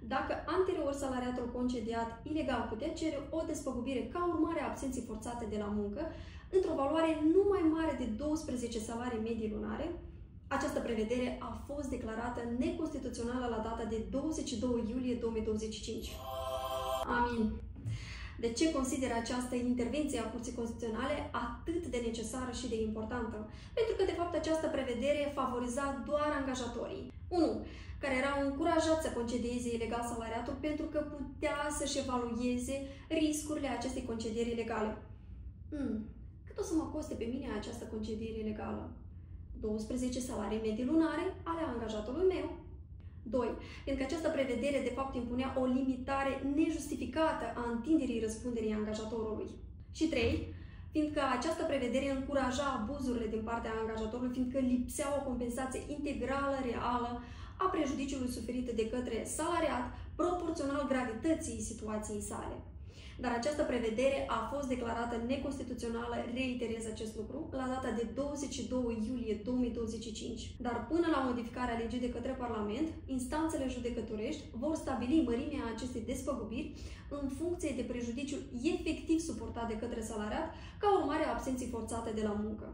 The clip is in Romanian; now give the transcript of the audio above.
dacă anterior salariatul concediat ilegal putea cere o despăgubire ca urmare a absenței forțate de la muncă, într-o valoare nu mai mare de 12 salarii medii lunare, această prevedere a fost declarată neconstituțională la data de 22 iulie 2025. Amin. De ce consider această intervenție a Curții Constituționale atât de necesară și de importantă? Pentru că, de fapt, această prevedere favoriza doar angajatorii. 1. Care erau încurajați să concedieze ilegal salariatul pentru că putea să-și evalueze riscurile acestei concedieri ilegale. Cât o să mă coste pe mine această concediere ilegală? 12 salarii medii lunare ale angajatului meu. 2. Fiindcă această prevedere de fapt impunea o limitare nejustificată a întinderii răspunderii angajatorului. Și 3. Fiindcă această prevedere încuraja abuzurile din partea angajatorului, fiindcă lipsea o compensație integrală, reală, a prejudiciului suferit de către salariat, proporțional gravității situației sale. Dar această prevedere a fost declarată neconstituțională, reiterez acest lucru, la data de 22 iulie 2025. Dar până la modificarea legii de către Parlament, instanțele judecătorești vor stabili mărimea acestei despăgubiri în funcție de prejudiciul efectiv suportat de către salariat ca urmare a absenței forțate de la muncă.